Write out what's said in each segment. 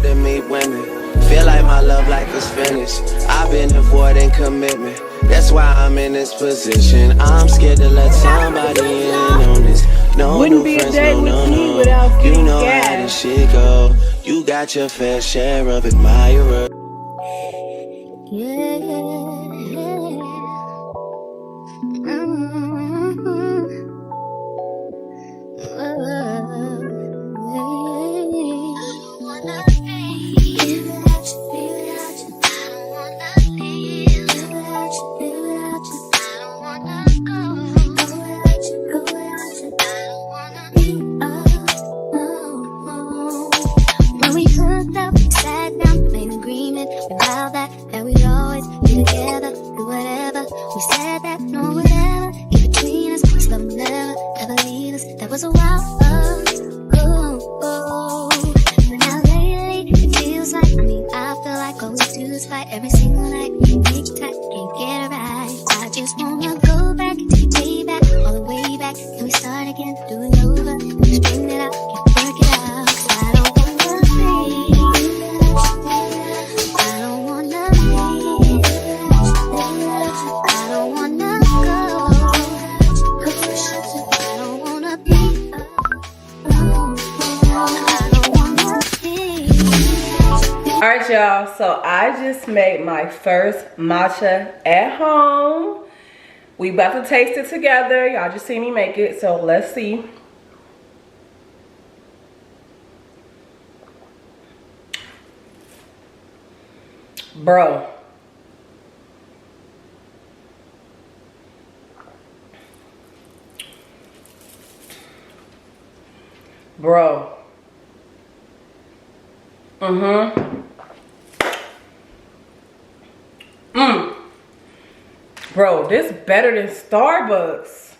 hard to meet women. Feel like my love life is finished. I've been avoiding commitment. That's why I'm in this position. I'm scared to let somebody in on this. No Wouldn't new be a friends, day no, with no, me no. without You getting know how gas. this shit go. You got your fair share of admirers. Yeah, yeah, When we hooked up, sat down, made an agreement, we vowed that we'd always be together, do whatever. We said that no one ever in between us, this love will never, ever leave us. That was a while ago. But now lately, it feels like, I feel like all we do is fight every single night. Make time, can't get it right. I just wanna go back, take it way back, all the way back. Can we start again, do it over, spin it out, can't work it out. I don't wanna be, I don't wanna leave, I don't wanna go, I don't wanna be alone, I don't wanna be. Alright y'all, so I just made my first matcha at home. We about to taste it together. Y'all just see me make it, so let's see. Bro. Bro. Bro, this better than Starbucks.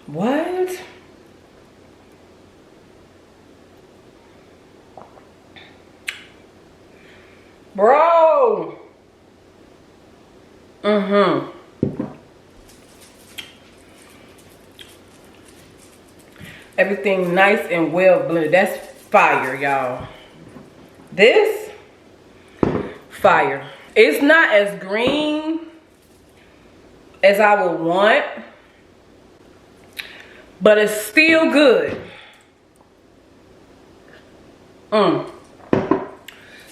What? Bro. Everything nice and well blended. That's fire, y'all. This fire. It's not as green as I would want, but it's still good.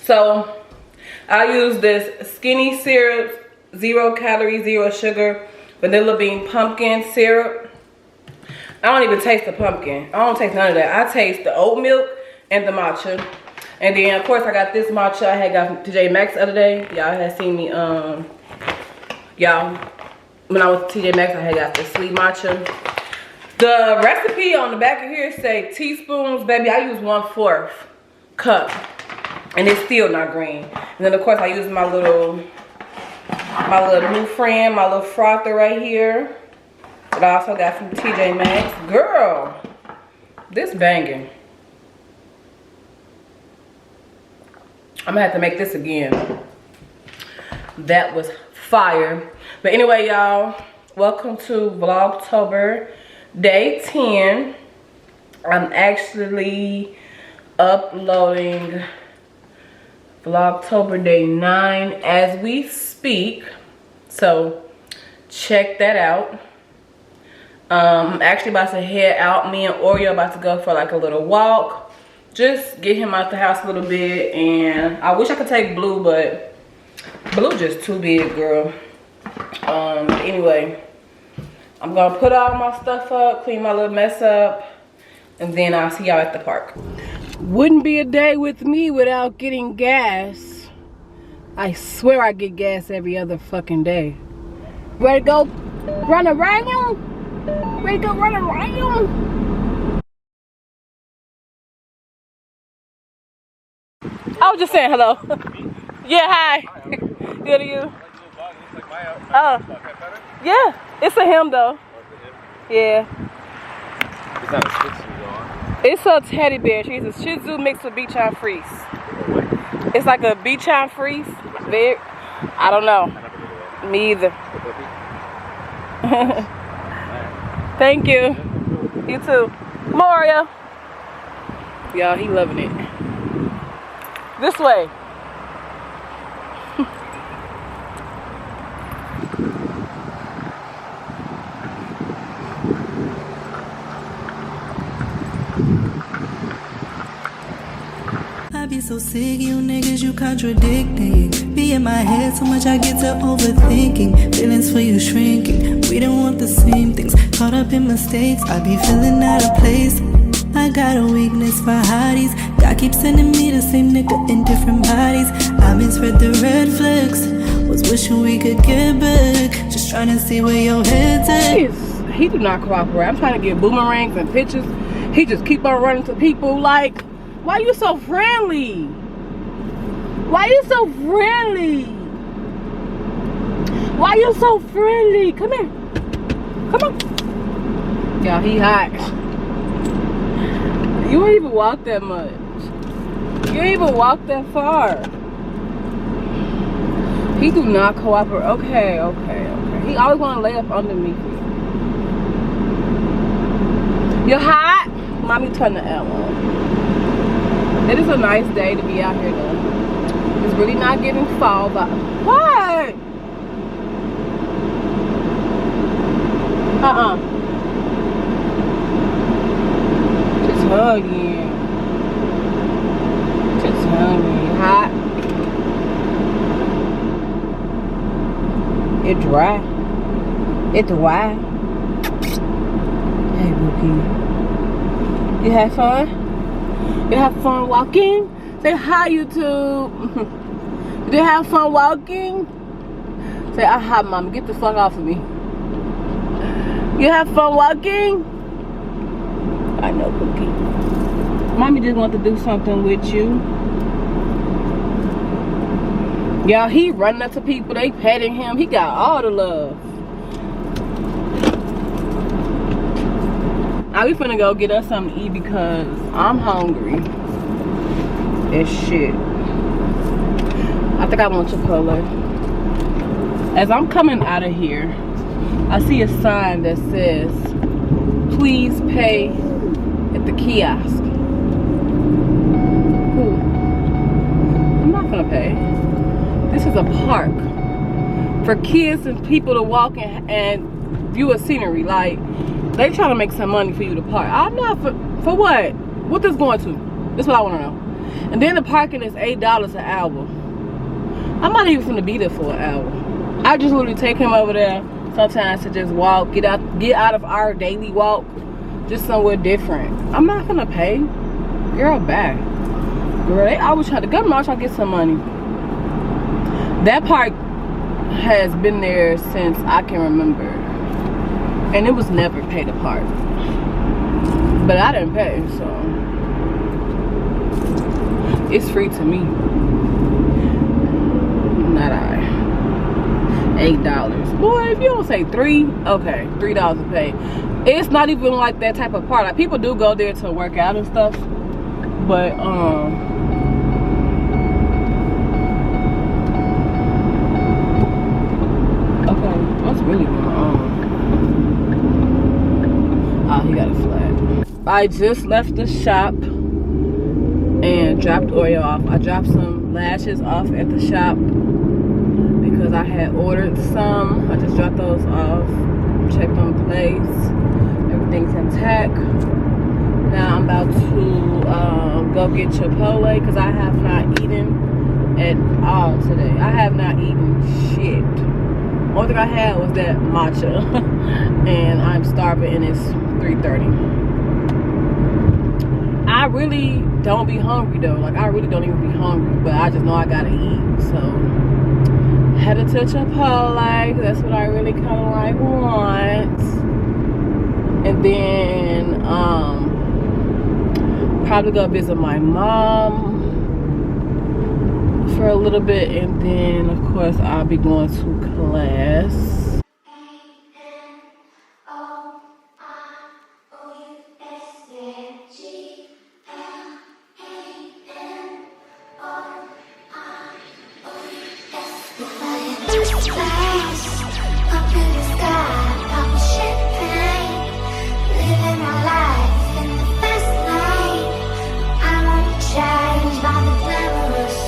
So I use this skinny syrup, 0 calories, 0 sugar, vanilla bean pumpkin syrup. I don't even taste the pumpkin. I don't taste none of that. I taste the oat milk and the matcha. And then of course I got this matcha I had got from TJ Maxx the other day. Y'all had seen me, y'all, when I was to TJ Maxx I had got the sweet matcha. The recipe on the back of here say teaspoons, baby. I use 1/4 cup. And it's still not green. And then of course I use my little new friend, my little frother right here. That I also got from TJ Maxx. Girl, this banging. I'm gonna have to make this again. That was fire. But anyway, y'all, welcome to Vlogtober day 10. I'm actually uploading Vlogtober day 9 as we speak. So check that out. I'm actually about to head out. Me and Oreo about to go for like a little walk. Just get him out the house a little bit. And I wish I could take Blue, but Blue just too big, girl. Anyway, I'm gonna put all my stuff up, clean my little mess up, and then I'll see y'all at the park. Wouldn't be a day with me without getting gas. I swear I get gas every other fucking day. Ready to go run around? Ready to go run around? I was just saying hello. Yeah, hi. Good to you. Oh, yeah. It's a him though. Yeah. It's not a Shih Tzu dog. It's a teddy bear. She's a Shih Tzu mixed with Bichon Frise. It's like a Bichon Frise. Big. I don't know. Me either. Thank you. You too. Mario. Y'all, he loving it. This way. I be so sick, you niggas, you contradicting. Be in my head so much I get to overthinking. Feelings for you shrinking. We don't want the same things. Caught up in mistakes, I be feeling out of place. I got a weakness for hotties. God keeps sending me the same nigga in different bodies. I misread the red flags. Was wishing we could get back. Just trying to see where your head's at. He do not cooperate. I'm trying to get boomerangs and pictures. He just keep on running to people like, why you so friendly? Why you so friendly? Why you so friendly? Come here. Come on. Y'all, he hot. You don't even walk that much. You don't even walk that far. He do not cooperate. Okay, okay, okay. He always want to lay up underneath me. You're hot? Mommy, turn the L on. It is a nice day to be out here though. It's really not getting fall, but what? Just hugging. Just hugging. Hot. It dry. It dry. Hey, Bookie. You had fun? You have fun walking? Say hi, YouTube. Did you have fun walking? Say, aha, Mom, get the fuck off of me. You have fun walking? I know, Cookie. Mommy just want to do something with you. Y'all, he running up to people. They petting him. He got all the love. Now we finna go get us something to eat because I'm hungry as shit. I think I want Chipotle. As I'm coming out of here, I see a sign that says, please pay at the kiosk. Ooh. I'm not gonna pay. This is a park for kids and people to walk and view a scenery. Like, they trying to make some money for you to park. I'm not for what? What this going to? That's what I want to know. And then the parking is $8 an hour. I'm not even finna be there for an hour. I just literally take him over there sometimes to just walk, get out of our daily walk, just somewhere different. I'm not gonna pay. Girl, bye. Girl, they always try to, the government always try to get some money. That park has been there since I can remember. And it was never paid apart. But I didn't pay, so it's free to me. Not I. $8. Boy, if you don't say $3, okay, $3 to pay. It's not even like that type of part. Like, people do go there to work out and stuff. But okay, what's really going on? Oh, he got a flag. I just left the shop and dropped Oreo off. I dropped some lashes off at the shop because I had ordered some. I just dropped those off, checked on place. Everything's intact. Now I'm about to go get Chipotle because I have not eaten at all today. I have not eaten shit. Only thing I had was that matcha. And I'm starving and it's 3:30. I really don't be hungry though. Like, I really don't even be hungry, but I just know I gotta eat. So headed to Chipotle, that's what I really kind of like want. And then probably go visit my mom for a little bit, and then of course I'll be going to class. By the glamorous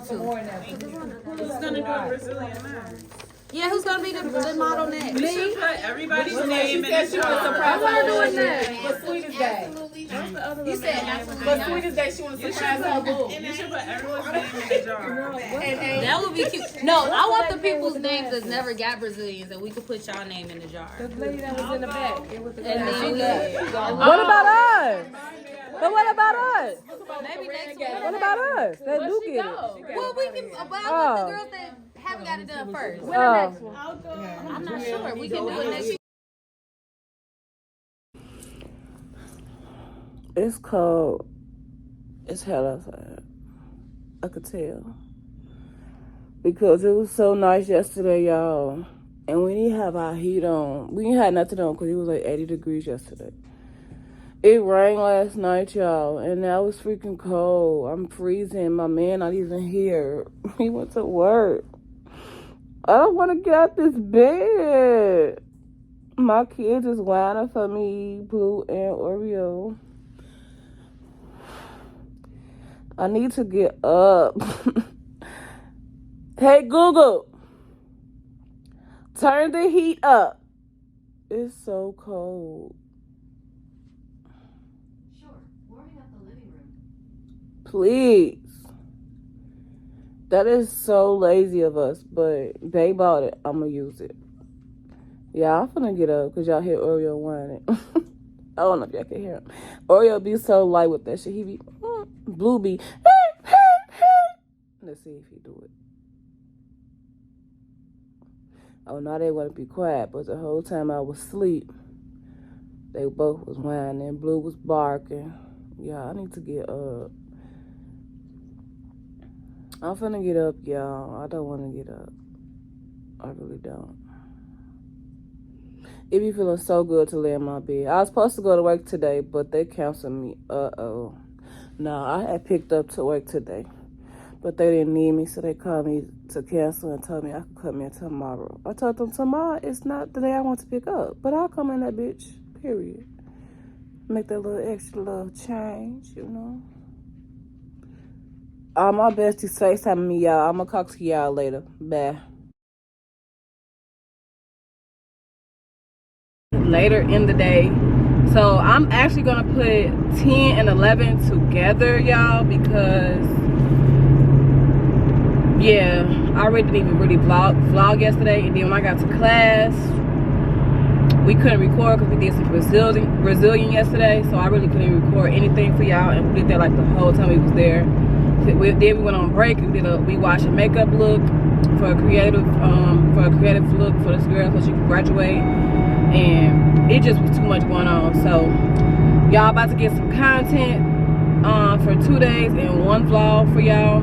to. Yeah, who's gonna be the model next? Me? Everybody's name in the jar. I want to do it next for Sweetest Day. You said absolutely For not. Sweetest Day, she want to surprise her boo. You should put everyone's name in the jar. That would be cute. No, I want the people's names that never got Brazilians, and we could put y'all name in the jar. The lady that was in the back. It was the And then What about us? But what about us? maybe next week. What about us? That do get it. Well, we can. But I want the girls that haven't got it done first. Oh. I'm not sure. We can do it next week. It's cold. It's hell outside. I could tell. Because it was so nice yesterday, y'all. And we didn't have our heat on. We didn't have nothing on because it was like 80 degrees yesterday. It rained last night, y'all. And now it's freaking cold. I'm freezing. My man not even here. He went to work. I don't want to get out this bed. My kids is whining for me, Blue and Oreo. I need to get up. Hey, Google. Turn the heat up. It's so cold. Sure, warming up the living room. Please. That is so lazy of us, but they bought it. I'm going to use it. Yeah, I'm finna get up because y'all hear Oreo whining. I don't know if y'all can hear him. Oreo be so light with that shit. He be, Blue be, let's see if he do it. Oh, now they want to be quiet, but the whole time I was asleep, they both was whining. Blue was barking. Yeah, I need to get up. I'm finna get up, y'all. I don't want to get up. I really don't. It be feeling so good to lay in my bed. I was supposed to go to work today, but they canceled me. Uh-oh. No, I had picked up to work today. But they didn't need me, so they called me to cancel and told me I could come in tomorrow. I told them tomorrow is not the day I want to pick up. But I'll come in that bitch, period. Make that little extra little change, you know. All my besties FaceTiming me, y'all. I'm going to talk to y'all later. Bye. Later in the day. So I'm actually going to put 10 and 11 together, y'all, because... yeah, I really didn't even really vlog yesterday, and then when I got to class, we couldn't record because we did some Brazilian yesterday, so I really couldn't record anything for y'all, and we did that like the whole time we was there. Then we went on break. We watched a makeup look for a creative look for this girl so she could graduate, and it just was too much going on. So y'all about to get some content for 2 days and 1 vlog for y'all.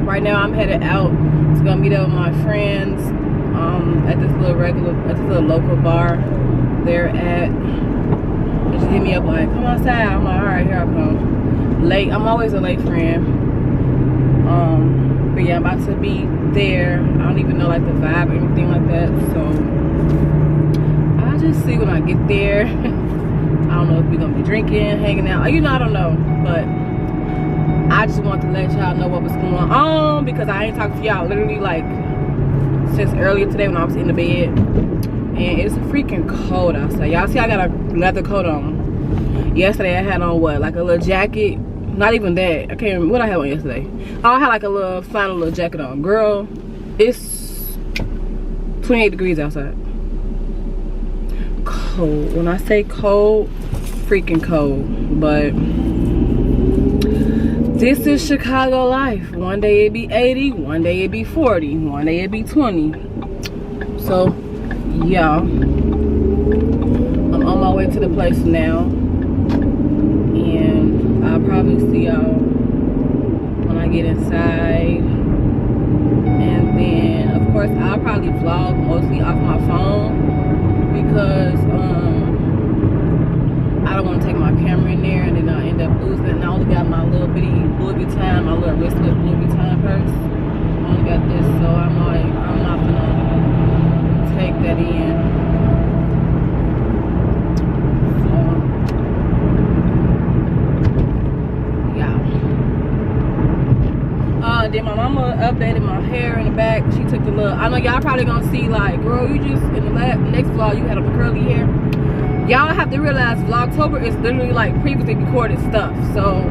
Right now I'm headed out to go meet up with my friends at this little local bar they're at. They just hit me up like, come outside. I'm like, alright, here I come. Late. I'm always a late friend. But yeah, I'm about to be there. I don't even know like the vibe or anything like that. So I'll just see when I get there. I don't know if we're gonna be drinking, hanging out. You know, I don't know. But I just want to let y'all know what was going on because I ain't talked to y'all literally like since earlier today when I was in the bed. And it's freaking cold outside. Y'all see I got a leather coat on. Yesterday I had on what? Like a little jacket. Not even that. I can't remember what I had on yesterday. I had like a little flannel little jacket on. Girl, it's 28 degrees outside. Cold. When I say cold, freaking cold. But this is Chicago life. One day it be 80, one day it be 40, one day it be 20. So, yeah. I'm on my way to the place now. And I'll probably see y'all when I get inside. And then, of course, I'll probably vlog mostly off my phone. Because, I don't want to take my camera in there and then I'll end up losing it. And I only got my little bitty Louis Vuitton, my little wristlet Louis Vuitton purse. I only got this, so I'm like, I'm not gonna take that in. So, yeah. Then my updated my hair in the back. She took the little, I know y'all probably gonna see like, girl, you just, in the next vlog, you had on the curly hair. Y'all have to realize Vlogtober is literally like previously recorded stuff. So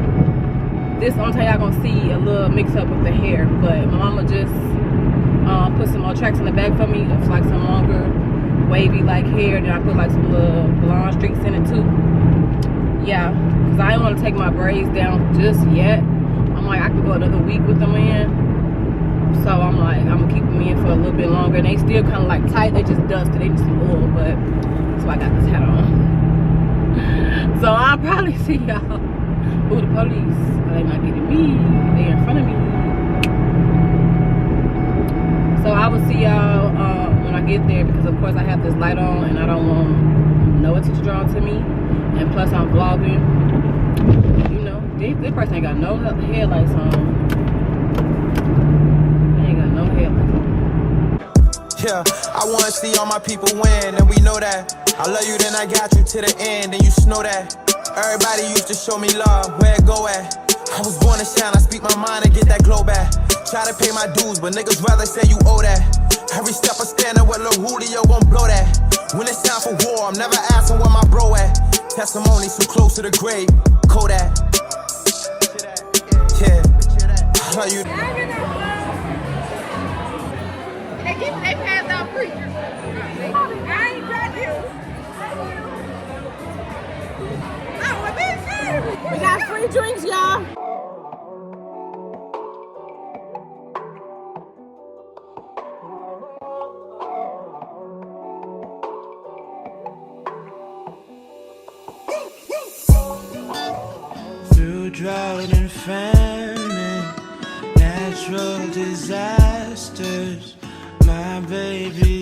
this only time y'all gonna see a little mix up with the hair. But my mama just put some more tracks in the back for me. It's like some longer wavy like hair. Then I put like some little blonde streaks in it too. Yeah, because I didn't want to take my braids down just yet. I'm like, I could go another week with them in. So I'm like, I'm gonna keep them in for a little bit longer. And they still kind of like tight. They just dusted. They need some oil, but so I got this hat on. So I'll probably see y'all. Ooh, the police. They not getting me. They in front of me. So I will see y'all when I get there, because of course I have this light on and I don't want no attention drawn to me. And plus I'm vlogging. You know, this person ain't got no headlights on. They ain't got no headlights on. Yeah, I wanna see all my people win, and we know that. I love you, then I got you to the end, and you know that. Everybody used to show me love, where it go at? I was born to shine, I speak my mind and get that glow back. Try to pay my dues, but niggas rather say you owe that. Every step I stand up with Lil Julio gon' blow that. When it's time for war, I'm never asking where my bro at. Testimony too close to the grave, Kodak. Yeah, I love you. They passed out preachers. I ain't got you. We got free drinks, y'all. Through drought and famine, natural disasters, my baby